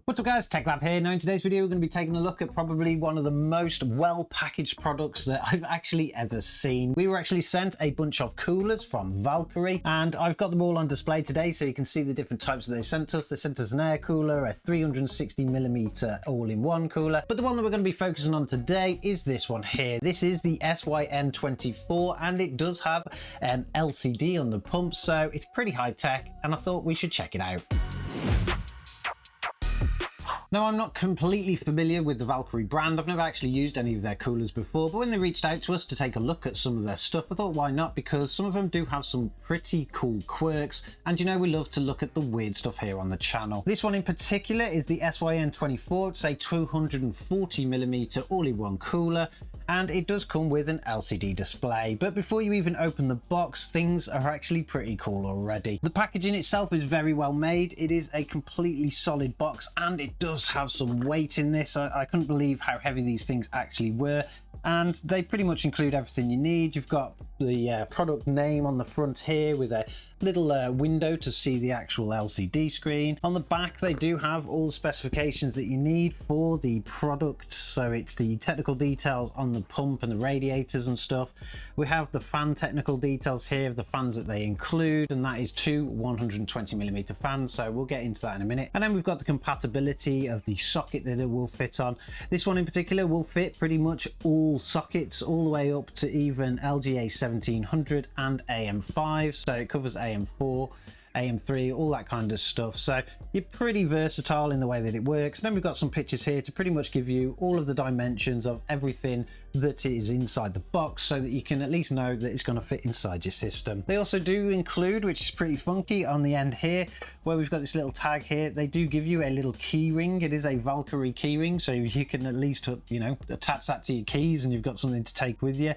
What's up guys, TechLab here. Now in today's video we're going to be taking a look at probably one of the most well packaged products that I've actually ever seen. We were actually sent a bunch of coolers from Valkyrie and I've got them all on display today so you can see the different types that they sent us. They sent us an air cooler, a 360mm all-in-one cooler, but the one that we're going to be focusing on today is this one here. This is the SYN24 and it does have an LCD on the pump, so it's pretty high tech and I thought we should check it out. Now, I'm not completely familiar with the Valkyrie brand. I've never actually used any of their coolers before, but when they reached out to us to take a look at some of their stuff, I thought why not, because some of them do have some pretty cool quirks, and you know we love to look at the weird stuff here on the channel. This one in particular is the SYN24. It's a 240mm all-in-one cooler, and it does come with an LCD display. But before you even open the box, things are actually pretty cool already. The packaging itself is very well made. It is a completely solid box and it does have some weight in this. I couldn't believe how heavy these things actually were. And they pretty much include everything you need. You've got the product name on the front here with a little window to see the actual LCD screen. On the back they do have all the specifications that you need for the product, so it's the technical details on the pump and the radiators and stuff. We have the fan technical details here of the fans that they include, and that is two 120mm fans, so we'll get into that in a minute. And then we've got the compatibility of the socket that it will fit on. This one in particular will fit pretty much all sockets all the way up to even LGA 1700 and AM5, so it covers AM4, AM3, all that kind of stuff. So you're pretty versatile in the way that it works. Then we've got some pictures here to pretty much give you all of the dimensions of everything that is inside the box so that you can at least know that it's going to fit inside your system. They also do include, which is pretty funky, on the end here where we've got this little tag here, they do give you a little key ring. It is a Valkyrie key ring, so you can at least, you know, attach that to your keys and you've got something to take with you.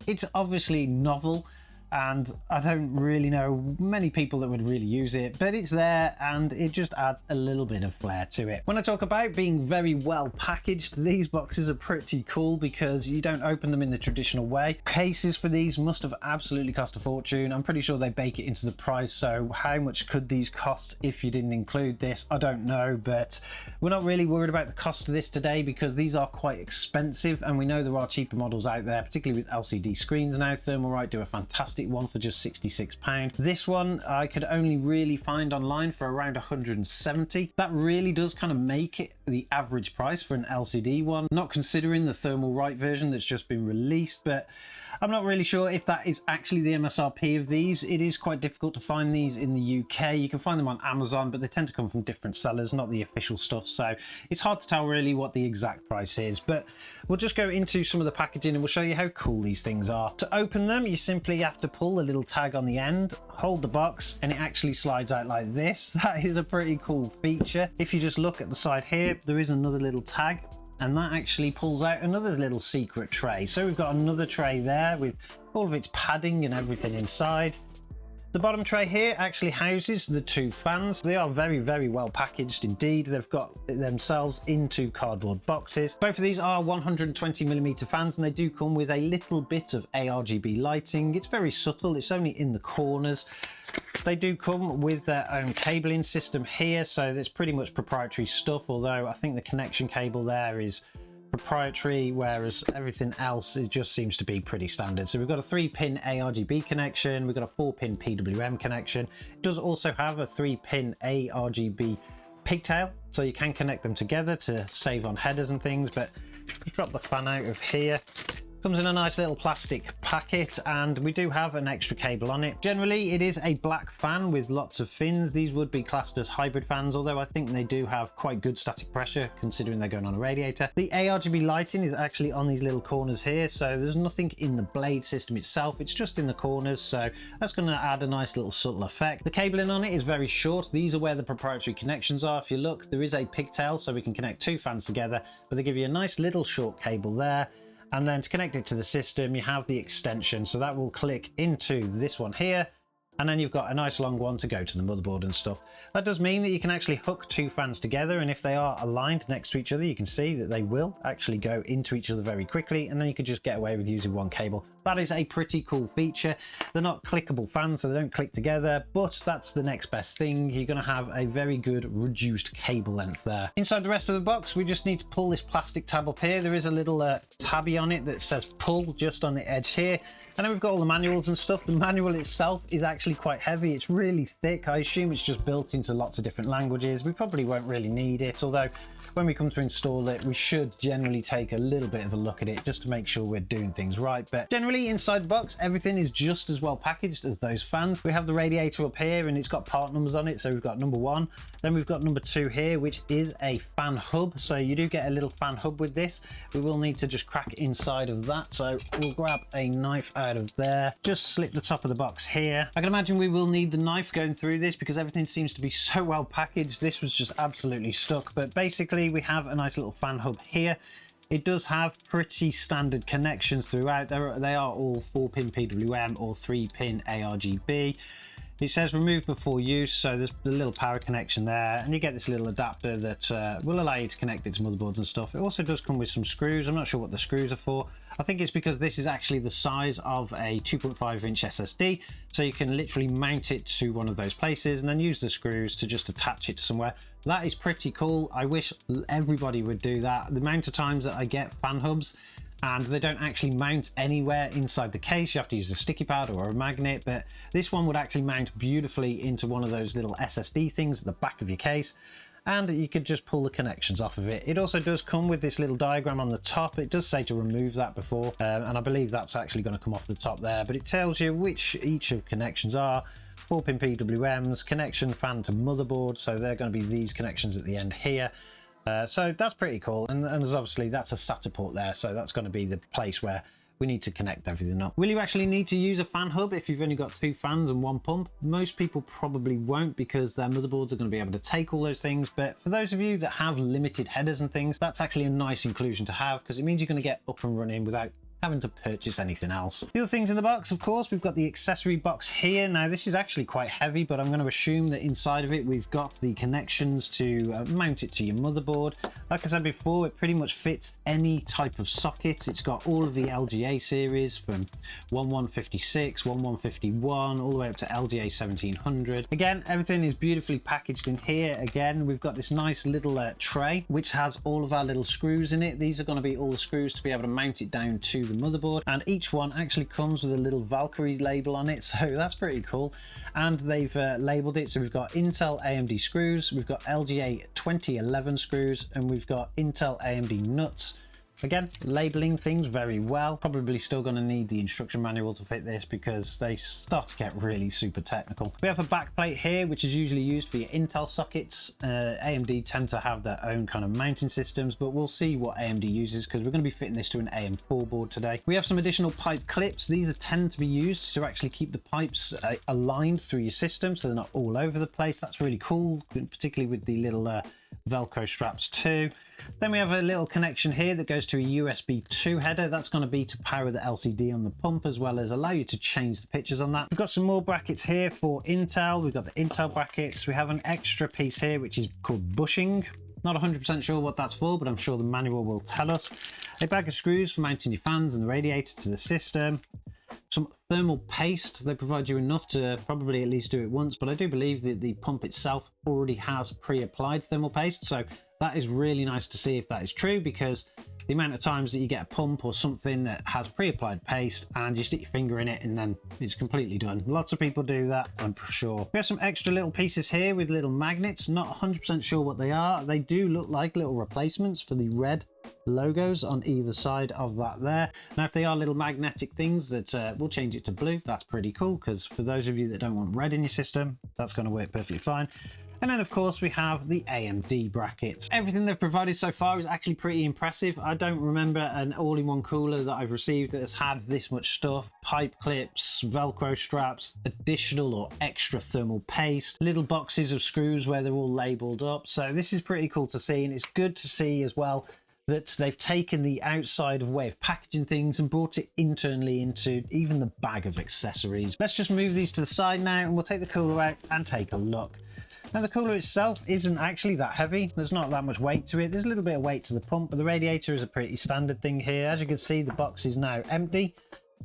It's obviously novel, and I don't really know many people that would really use it, but it's there and it just adds a little bit of flair to it. When I talk about being very well packaged, these boxes are pretty cool because you don't open them in the traditional way. Cases for these must have absolutely cost a fortune. I'm pretty sure they bake it into the price, so how much could these cost if you didn't include this? I don't know, but we're not really worried about the cost of this today because these are quite expensive, and we know there are cheaper models out there, particularly with LCD screens now. Thermalright do a fantastic one for just £66. This one I could only really find online for around 170. That really does kind of make it the average price for an LCD one, not considering the Thermalright version that's just been released, but I'm not really sure if that is actually the MSRP of these. It is quite difficult to find these in the UK. You can find them on Amazon, but they tend to come from different sellers, not the official stuff, so it's hard to tell really what the exact price is. But we'll just go into some of the packaging and we'll show you how cool these things are. To open them, you simply have to pull a little tag on the end, hold the box, and it actually slides out like this. That is a pretty cool feature. If you just look at the side here, there is another little tag, and that actually pulls out another little secret tray. So we've got another tray there with all of its padding and everything inside. The bottom tray here actually houses the two fans. They are very, very well packaged indeed. They've got themselves into cardboard boxes. Both of these are 120mm fans and they do come with a little bit of ARGB lighting. It's very subtle, it's only in the corners. They do come with their own cabling system here, so that's pretty much proprietary stuff, although I think the connection cable there is proprietary, whereas everything else, it just seems to be pretty standard. So we've got a 3-pin ARGB connection, we've got a 4-pin PWM connection. It does also have a 3-pin ARGB pigtail, so you can connect them together to save on headers and things. But just drop the fan out of here. Comes in a nice little plastic packet, and we do have an extra cable on it. Generally it is a black fan with lots of fins. These would be classed as hybrid fans, although I think they do have quite good static pressure considering they're going on a radiator. The ARGB lighting is actually on these little corners here, so there's nothing in the blade system itself, it's just in the corners, so that's going to add a nice little subtle effect. The cabling on it is very short. These are where the proprietary connections are. If you look, there is a pigtail so we can connect two fans together, but they give you a nice little short cable there. And then to connect it to the system, you have the extension, so that will click into this one here, And then you've got a nice long one to go to the motherboard and stuff. That does mean that you can actually hook two fans together, and if they are aligned next to each other, you can see that they will actually go into each other very quickly, and then you can just get away with using one cable. That is a pretty cool feature. They're not clickable fans, so they don't click together, but that's the next best thing. You're going to have a very good reduced cable length there. Inside the rest of the box, we just need to pull this plastic tab up here. There is a little tabby on it that says pull just on the edge here. And then we've got all the manuals and stuff. The manual itself is actually quite heavy. It's really thick. I assume it's just built into lots of different languages. We probably won't really need it, although when we come to install it, we should generally take a little bit of a look at it just to make sure we're doing things right. But generally inside the box, everything is just as well packaged as those fans. We have the radiator up here and it's got part numbers on it. So we've got number 1, then we've got number 2 here, which is a fan hub. So you do get a little fan hub with this. We will need to just crack inside of that. So we'll grab a knife out of there, just slit the top of the box here. I can imagine we will need the knife going through this because everything seems to be so well packaged. This was just absolutely stuck, but basically we have a nice little fan hub here. It does have pretty standard connections throughout. They are all 4-pin PWM or 3-pin ARGB. It says remove before use, so there's the little power connection there, and you get this little adapter that will allow you to connect it to motherboards and stuff. It also does come with some screws. I'm not sure what the screws are for. I think it's because this is actually the size of a 2.5-inch SSD, so you can literally mount it to one of those places and then use the screws to just attach it to somewhere. That is pretty cool. I wish everybody would do that. The amount of times that I get fan hubs and they don't actually mount anywhere inside the case, you have to use a sticky pad or a magnet, but this one would actually mount beautifully into one of those little SSD things at the back of your case, and you could just pull the connections off of it. It also does come with this little diagram on the top. It does say to remove that before, and I believe that's actually going to come off the top there, but it tells you which each of connections are. 4-pin PWMs, connection fan to motherboard, so they're going to be these connections at the end here. So that's pretty cool, and there's obviously that's a SATA port there, so that's going to be the place where we need to connect everything up. Will you actually need to use a fan hub if you've only got 2 fans and 1 pump? Most people probably won't because their motherboards are going to be able to take all those things, but for those of you that have limited headers and things, that's actually a nice inclusion to have because it means you're going to get up and running without having to purchase anything else. The other things in the box, of course, we've got the accessory box here. Now this is actually quite heavy, but I'm going to assume that inside of it we've got the connections to mount it to your motherboard. Like I said before, it pretty much fits any type of socket. It's got all of the LGA series from 1156, 1151 all the way up to LGA 1700. Again, everything is beautifully packaged in here. Again, we've got this nice little tray which has all of our little screws in it. These are going to be all the screws to be able to mount it down to the motherboard, and each one actually comes with a little Valkyrie label on it, so that's pretty cool. And they've labeled it, so we've got Intel AMD screws, we've got LGA 2011 screws, and we've got Intel AMD nuts. Again, labeling things very well. Probably still going to need the instruction manual to fit this because they start to get really super technical. We have a back plate here, which is usually used for your Intel sockets. AMD tend to have their own kind of mounting systems, but we'll see what AMD uses because we're going to be fitting this to an AM4 board today. We have some additional pipe clips. These tend to be used to actually keep the pipes aligned through your system so they're not all over the place. That's really cool, particularly with the little Velcro straps too. Then we have a little connection here that goes to a USB 2 header. That's going to be to power the LCD on the pump as well as allow you to change the pictures on that. We've got some more brackets here for Intel. We've got the Intel brackets. We have an extra piece here which is called bushing. Not 100% sure what that's for, but I'm sure the manual will tell us. A bag of screws for mounting your fans and the radiator to the system. Some thermal paste. They provide you enough to probably at least do it once, but I do believe that the pump itself already has pre-applied thermal paste, so that is really nice to see if that is true, because the amount of times that you get a pump or something that has pre-applied paste and you stick your finger in it and then it's completely done. Lots of people do that, I'm sure. We have some extra little pieces here with little magnets. Not 100% sure what they are. They do look like little replacements for the red logos on either side of that there. Now, if they are little magnetic things that we'll change it to blue, that's pretty cool, because for those of you that don't want red in your system, that's going to work perfectly fine. And then of course we have the AMD brackets. Everything they've provided so far is actually pretty impressive. I don't remember an all-in-one cooler that I've received that has had this much stuff. Pipe clips, Velcro straps, additional or extra thermal paste, little boxes of screws where they're all labeled up. So this is pretty cool to see, and it's good to see as well that they've taken the outside way of packaging things and brought it internally into even the bag of accessories. Let's just move these to the side now and we'll take the cooler out and take a look. Now the cooler itself isn't actually that heavy. There's not that much weight to it. There's a little bit of weight to the pump, but the radiator is a pretty standard thing here. As you can see, the box is now empty.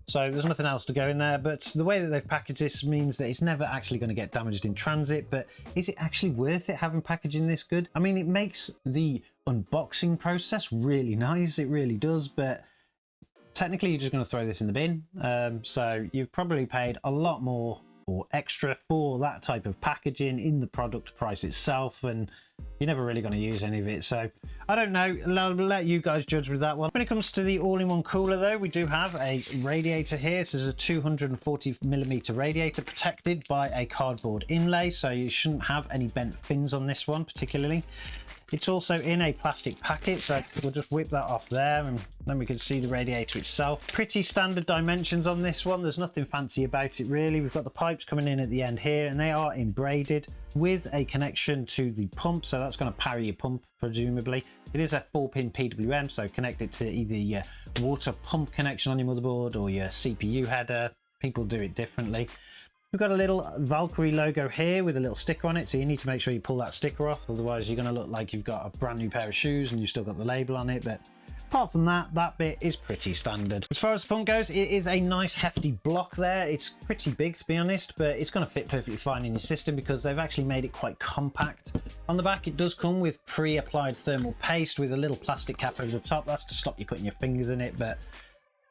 So there's nothing else to go in there, but the way that they've packaged this means that it's never actually going to get damaged in transit. But is it actually worth it having packaging this good? I mean, it makes the unboxing process really nice, it really does, but technically you're just going to throw this in the bin. So you've probably paid a lot more or extra for that type of packaging in the product price itself, and you're never really going to use any of it. So I don't know, I'll let you guys judge with that one. When it comes to the all-in-one cooler though, we do have a radiator here. This is a 240mm radiator protected by a cardboard inlay, so you shouldn't have any bent fins on this one particularly. It's also in a plastic packet, so we'll just whip that off there and then we can see the radiator itself. Pretty standard dimensions on this one. There's nothing fancy about it really. We've got the pipes coming in at the end here and they are braided with a connection to the pump, so that's going to power your pump presumably. It is a 4-pin PWM, so connect it to either your water pump connection on your motherboard or your CPU header. People do it differently. We've got a little Valkyrie logo here with a little sticker on it, so you need to make sure you pull that sticker off, otherwise you're going to look like you've got a brand new pair of shoes and you've still got the label on it. But apart from that, that bit is pretty standard. As far as the pump goes, it is a nice hefty block there. It's pretty big to be honest, but it's going to fit perfectly fine in your system because they've actually made it quite compact. On the back it does come with pre-applied thermal paste with a little plastic cap over the top. That's to stop you putting your fingers in it, but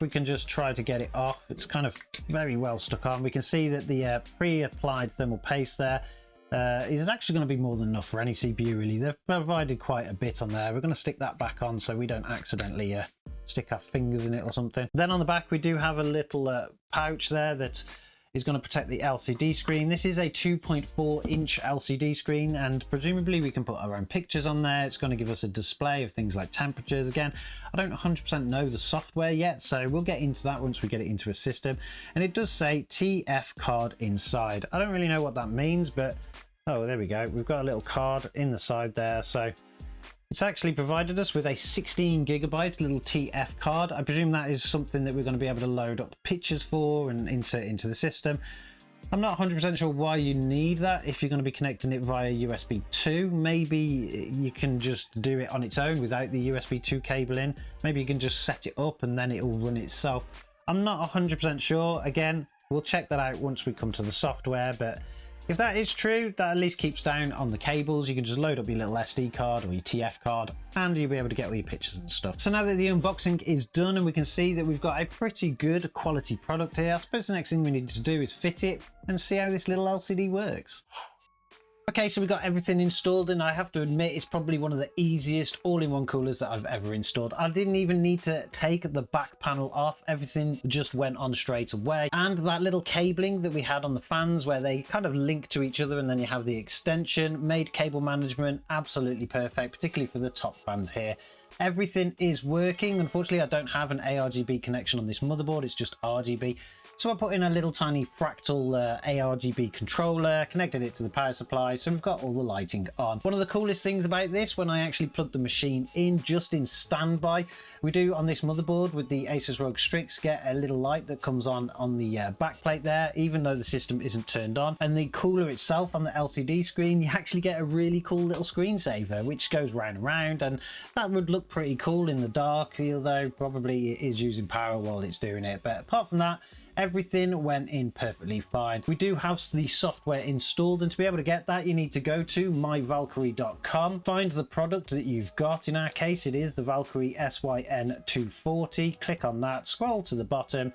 we can just try to get it off. It's kind of very well stuck on. We can see that the pre-applied thermal paste there is actually going to be more than enough for any CPU really. They've provided quite a bit on there. We're going to stick that back on so we don't accidentally stick our fingers in it or something. Then on the back we do have a little pouch there that is going to protect the LCD screen. This is a 2.4-inch LCD screen and presumably we can put our own pictures on there. It's going to give us a display of things like temperatures. Again, I don't 100% know the software yet, so we'll get into that once we get it into a system. And it does say TF card inside. I don't really know what that means, but oh, there we go. We've got a little card in the side there. So it's actually provided us with a 16GB little TF card. I presume that is something that we're going to be able to load up pictures for and insert into the system. I'm not 100% sure why you need that if you're going to be connecting it via USB 2. Maybe you can just do it on its own without the USB 2 cable in. Maybe you can just set it up and then it will run itself. I'm not 100% sure. Again, we'll check that out once we come to the software, but if that is true, that at least keeps down on the cables. You can just load up your little SD card or your TF card and you'll be able to get all your pictures and stuff. So now that the unboxing is done and we can see that we've got a pretty good quality product here, I suppose the next thing we need to do is fit it and see how this little LCD works. Okay, so we've got everything installed and I have to admit it's probably one of the easiest all-in-one coolers that I've ever installed. I didn't even need to take the back panel off. Everything just went on straight away. And that little cabling that we had on the fans where they kind of link to each other and then you have the extension made cable management absolutely perfect, particularly for the top fans here. Everything is working. Unfortunately, I don't have an ARGB connection on this motherboard. It's just RGB. So I put in a little tiny fractal ARGB controller, connected it to the power supply, so we've got all the lighting on. One of the coolest things about this, when I actually plugged the machine in just in standby, we do on this motherboard with the Asus ROG Strix get a little light that comes on the backplate there, even though the system isn't turned on. And the cooler itself on the LCD screen, you actually get a really cool little screensaver, which goes round and round, and that would look pretty cool in the dark, although probably it is using power while it's doing it. But apart from that, everything went in perfectly fine. We do have the software installed, and to be able to get that you need to go to myvalkyrie.com, find the product that you've got. In our case it is the Valkyrie SYN24. Click on that, scroll to the bottom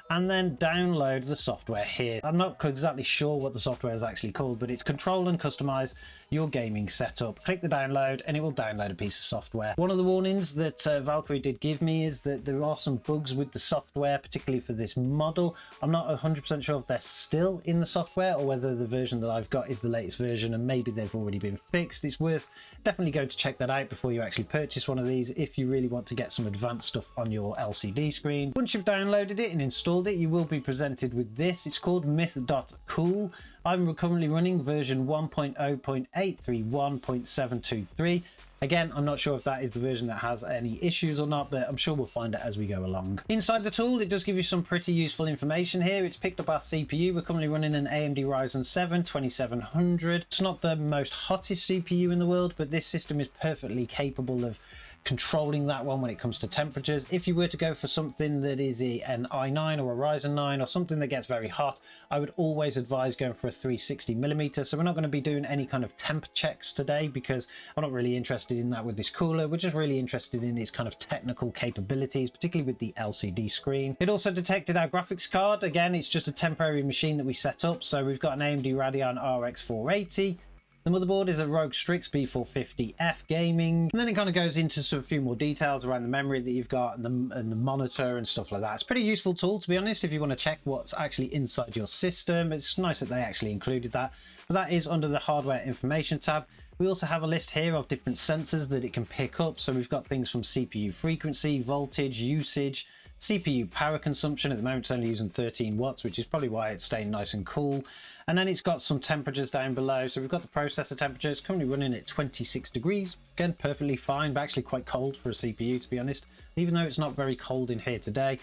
and then download the software here. I'm not exactly sure what the software is actually called, but it's control and customize your gaming setup. Click the download and it will download a piece of software. One of the warnings that Valkyrie did give me is that there are some bugs with the software, particularly for this model. I'm not 100% sure if they're still in the software or whether the version that I've got is the latest version and maybe they've already been fixed. It's worth definitely going to check that out before you actually purchase one of these if you really want to get some advanced stuff on your LCD screen. Once you've downloaded it and installed it, you will be presented with this. It's called myth.cool. I'm currently running version 1.0.831.723. Again, I'm not sure if that is the version that has any issues or not, but I'm sure we'll find it as we go along. Inside the tool, it does give you some pretty useful information here. It's picked up our CPU. We're currently running an AMD Ryzen 7 2700. It's not the most hottest CPU in the world, but this system is perfectly capable of controlling that one when it comes to temperatures. If you were to go for something that is an i9 or a Ryzen 9 or something that gets very hot, I would always advise going for a 360mm. So we're not going to be doing any kind of temp checks today because I'm not really interested in that with this cooler. We're just really interested in its kind of technical capabilities, particularly with the LCD screen. It also detected our graphics card. Again, it's just a temporary machine that we set up. So we've got an AMD Radeon RX 480. The motherboard is a ROG Strix B450F gaming, and then it kind of goes into a few more details around the memory that you've got and the monitor and stuff like that. It's a pretty useful tool, to be honest, if you want to check what's actually inside your system. It's nice that they actually included that. But that is under the hardware information tab. We also have a list here of different sensors that it can pick up. So we've got things from CPU frequency, voltage, usage, CPU power consumption. At the moment it's only using 13 watts, which is probably why it's staying nice and cool. And then it's got some temperatures down below. So we've got the processor temperature. It's currently running at 26 degrees. Again, perfectly fine, but actually quite cold for a CPU, to be honest, even though it's not very cold in here today.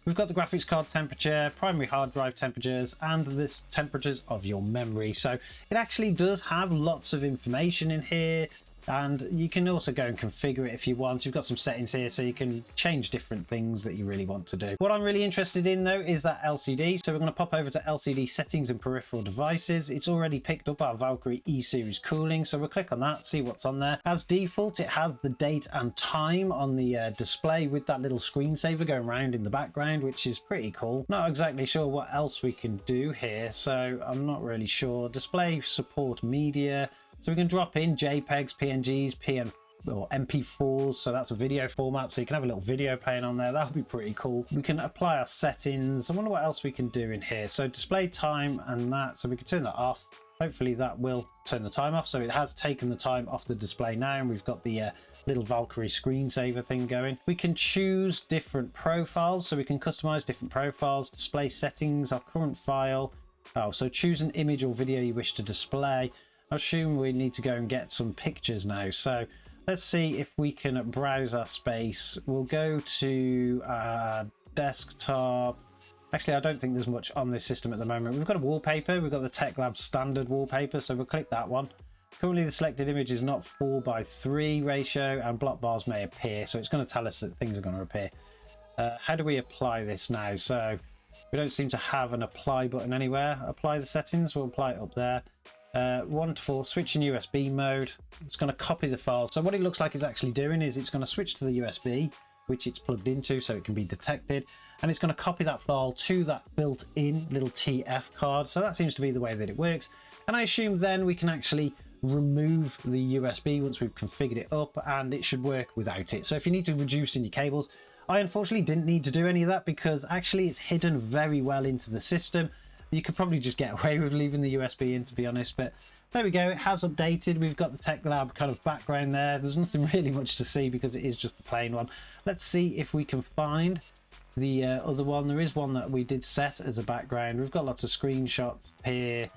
We've got the graphics card temperature, primary hard drive temperatures, and the temperatures of your memory. So it actually does have lots of information in here. And you can also go and configure it if you want. You've got some settings here so you can change different things that you really want to do. What I'm really interested in though is that LCD. So we're going to pop over to LCD settings and peripheral devices. It's already picked up our Valkyrie E series cooling. So we'll click on that, see what's on there. As default, it has the date and time on the display with that little screensaver going around in the background, which is pretty cool. Not exactly sure what else we can do here, so I'm not really sure. Display support media. So we can drop in JPEGs, PNGs, or MP4s, so that's a video format, so you can have a little video playing on there. That'll be pretty cool. We can apply our settings. I wonder what else we can do in here. So display time and that, so we can turn that off. Hopefully that will turn the time off. So it has taken the time off the display now, and we've got the little Valkyrie screensaver thing going. We can choose different profiles, so we can customize different profiles. Display settings, our current file. Oh, so choose an image or video you wish to display. I assume we need to go and get some pictures now. So let's see if we can browse our space. We'll go to desktop. Actually, I don't think there's much on this system at the moment. We've got a wallpaper. We've got the TechLab standard wallpaper. So we'll click that one. Currently, the selected image is not 4:3 ratio and block bars may appear. So it's going to tell us that things are going to appear. How do we apply this now? So we don't seem to have an apply button anywhere. Apply the settings. We'll apply it up there. 1 to 4, switch in USB mode. It's going to copy the files. So what it looks like it's actually doing is it's going to switch to the USB, which it's plugged into so it can be detected, and it's going to copy that file to that built-in little TF card. So that seems to be the way that it works, and I assume then we can actually remove the USB once we've configured it up, and it should work without it. So if you need to reduce in your cables, I unfortunately didn't need to do any of that because actually it's hidden very well into the system. You could probably just get away with leaving the USB in, to be honest, but there we go. It has updated. We've got the TechLab kind of background there. There's nothing really much to see because it is just the plain one. Let's see if we can find the other one. There is one that we did set as a background. We've got lots of screenshots here.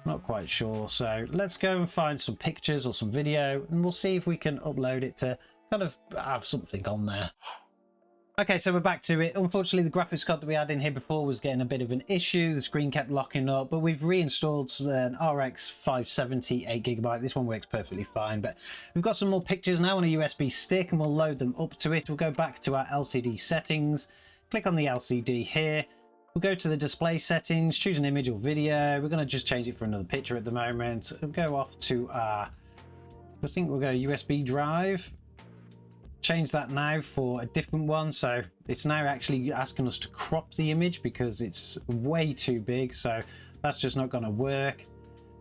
Not quite sure. So let's go and find some pictures or some video, and we'll see if we can upload it to kind of have something on there. Okay, so we're back to it. Unfortunately, the graphics card that we had in here before was getting a bit of an issue. The screen kept locking up, but we've reinstalled an RX 570 8GB. This one works perfectly fine, but we've got some more pictures now on a USB stick, and we'll load them up to it. We'll go back to our LCD settings, click on the LCD here. We'll go to the display settings, choose an image or video. We're going to just change it for another picture at the moment. We'll go off to our, I think we'll go USB drive. Change that now for a different one. So it's now actually asking us to crop the image because it's way too big. So that's just not going to work.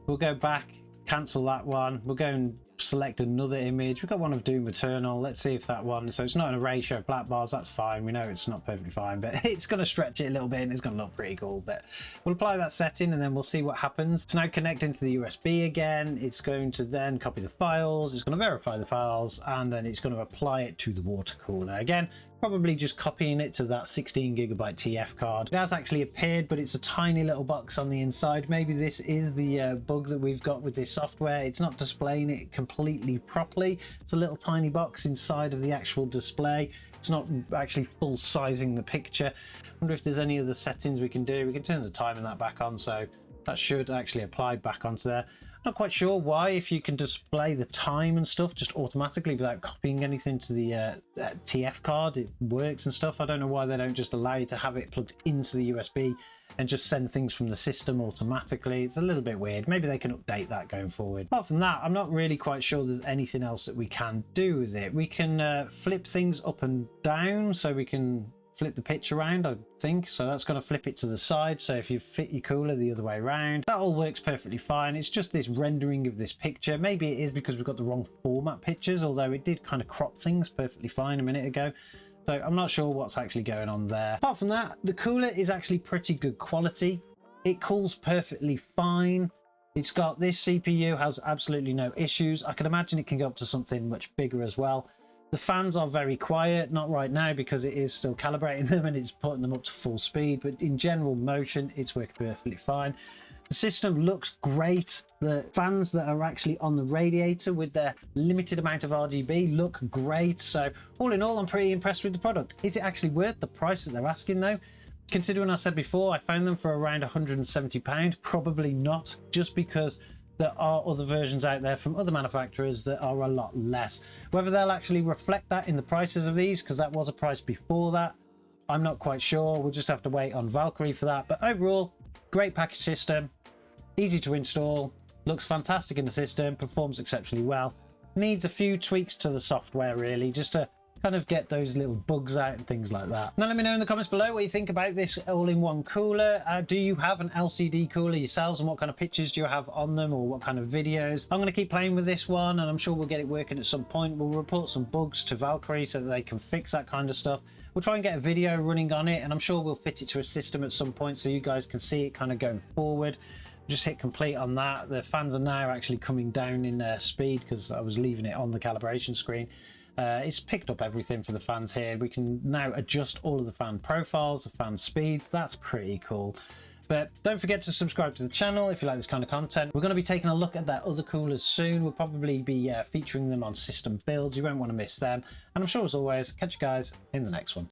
We'll go back, cancel that one. We'll go and select another image. We've got one of Doom Eternal. Let's see if that one, so it's not in a ratio of black bars. That's fine. We know it's not perfectly fine, but it's going to stretch it a little bit and it's going to look pretty cool. But we'll apply that setting and then we'll see what happens. It's now connecting to the USB again. It's going to then copy the files. It's going to verify the files and then it's going to apply it to the water cooler. Again, probably just copying it to that 16GB TF card. It has actually appeared, but it's a tiny little box on the inside. Maybe this is the bug that we've got with this software. It's not displaying it completely properly. It's a little tiny box inside of the actual display. It's not actually full sizing the picture. I wonder if there's any other settings we can do. We can turn the time and that back on, so that should actually apply back onto there. Not quite sure why, if you can display the time and stuff just automatically without copying anything to the TF card, it works and stuff. I don't know why they don't just allow you to have it plugged into the USB and just send things from the system automatically. It's a little bit weird. Maybe they can update that going forward. Apart from that, I'm not really quite sure there's anything else that we can do with it. We can flip things up and down, so we can flip the pitch around, I think. So that's going to flip it to the side, so if you fit your cooler the other way around, that all works perfectly fine. It's just this rendering of this picture. Maybe it is because we've got the wrong format pictures, although it did kind of crop things perfectly fine a minute ago. So I'm not sure what's actually going on there. Apart from that, the cooler is actually pretty good quality. It cools perfectly fine. It's got this CPU, has absolutely no issues. I can imagine it can go up to something much bigger as well. The fans are very quiet, not right now because it is still calibrating them and it's putting them up to full speed, but in general motion, it's working perfectly fine. The system looks great. The fans that are actually on the radiator with their limited amount of RGB look great. So all in all, I'm pretty impressed with the product. Is it actually worth the price that they're asking though? Considering I said before, I found them for around £170, probably not, just because there are other versions out there from other manufacturers that are a lot less. Whether they'll actually reflect that in the prices of these, because that was a price before that, I'm not quite sure. We'll just have to wait on Valkyrie for that. But overall, great package system, easy to install, looks fantastic in the system, performs exceptionally well. Needs a few tweaks to the software really, just to kind of get those little bugs out and things like that. Now let me know in the comments below what you think about this all-in-one cooler. Do you have an LCD cooler yourselves, and what kind of pictures do you have on them, or what kind of videos? I'm going to keep playing with this one, and I'm sure we'll get it working at some point. We'll report some bugs to Valkyrie so that they can fix that kind of stuff. We'll try and get a video running on it, and I'm sure we'll fit it to a system at some point so you guys can see it kind of going forward. Just hit complete on that. The fans are now actually coming down in speed because I was leaving it on the calibration screen. It's picked up everything for the fans here. We can now adjust all of the fan profiles, the fan speeds. That's pretty cool. But don't forget to subscribe to the channel if you like this kind of content. We're going to be taking a look at their other coolers soon. We'll probably be featuring them on system builds. You won't want to miss them. And I'm sure as always, catch you guys in the next one.